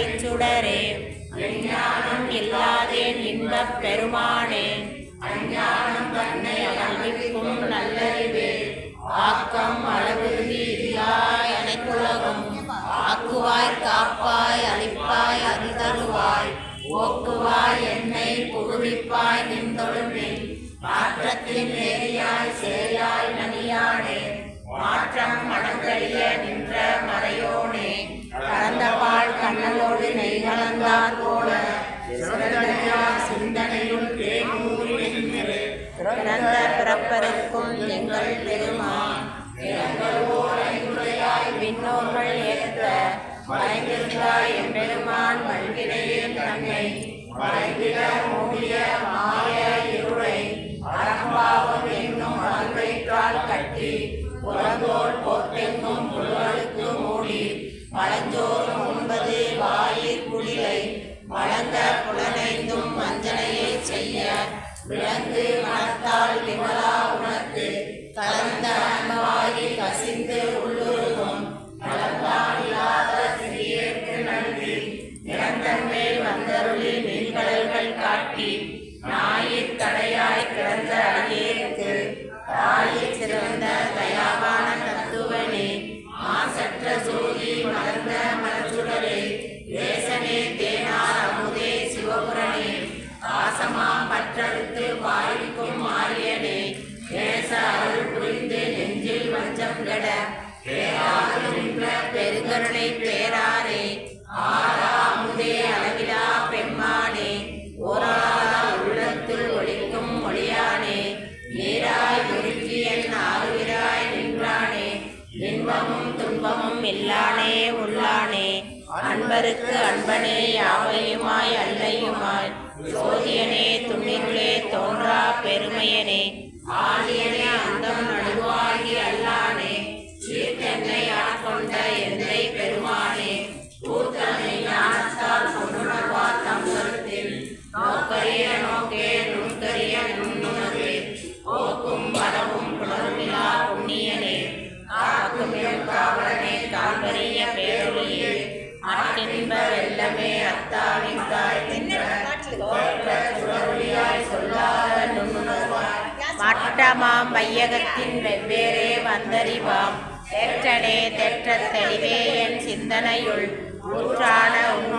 மறைச்சுடரே அஞ்ஞானம் இல்லாதேன் இன்பப் பெருமானே அஞ்ஞானம் தன்னை அகழ்விக்கும் நல்லறிவே ஆக்கம் அளவுறுதி இல்லாய் அனைத்துலகும் ஆக்குவாய் காப்பாய் அளிப்பாய் அருள்தருவாய் ஓக்குவாய் என்னை புகுவிப்பாய் நின்றொழுமில் மாற்றத்தின் நேரியாய் சேயாய் நனியானே மாற்றம் மனங்கழிய நின்ற மறையோனே கலந்தபால் கண்ணலோடு நெய் கலந்தார் போல சிந்தனையுள் பிறந்த பிறப்பருக்கும் எங்கள் பெருமான் விண்ணோர்கள் ஏற்ற மறைந்திருந்தாய் எம்பெருமான் மல்கினையின் தன்னை மறைந்திட மூடிய மாய இருளை அறம்பாவம் என்னும் அல்வைற்றால் கட்டி புறந்தோல் போத்தெங்கும் புல்களுக்கு மூடி பழஞ்சோறும் உண்பது வாயிற் குடிலை வழங்க புலனைந்தும் வஞ்சனையை செய்ய விளங்கு மனத்தால் விமலா உனக்கு கலந்த அன்பவாகி கசிந்து உள்ளுருகும் நலந்தானில்லாத சிறியேற்கு நன்றி நிரந்தன் மேல் வந்தருளி மீன்கடல்கள் காட்டி நாயிற் தடையாய் கிடந்த அடியேற்கு தாயிற் சிறந்த தயாவான தத்துவனே மாசற்ற ஜோதி மலர்ந்த மலச்சுடரே தேசனே தேனார் அமுதே சிவபுரனே பாசமாம் பற்றறுத்து பாரிக்கும் மாரியனே தேச அருள் புரிந்து நெஞ்சில் வஞ்சம் கெட பேராருன்ற பெருங்கருணை பேராரே ஆரா அமுதே அளவிலா பெம்மானே ஓராளா உள்ளத்தில் ஒளிக்கும் ஒளியானே நீராய் உருக்கி என் ஆறுவிராய் நின்றானே இன்பமும் துன்பமும் இல்லானே உள்ளானே அன்பருக்கு அன்பனே யாவையுமாய் அல்லையுமாய் சோதியனே துணிருளே தோன்றா பெருமையனே ஆதியனே அந்தம் நடுவாகி அல்லானே சீர்த்தென்னை ஆட்கொண்ட எந்தை பெருமானே கூத்தனை ஞானத்தால் கொண்டுணர்வார் தம் கருத்தில் நோக்கரிய நோக்கே நுண்கரிய நுண்ணுணர்வே போக்கும் வரவும் புணர்விழா புண்ணியனே காக்குமிழ் காவலனே கால்வரிய பேரொழியே அற்றின்ப வெல்லமே அத்தாவித்தாய் நின்ற சுடரொளியாய் சொல்லாத நுண்ணுணர்வாய் மட்டமாம் வையகத்தின் வெவ்வேறே வந்தறிவாம் தேற்றனே தேற்றத் தெளிவே என் சிந்தனையுள் ஊற்றான உண்ணா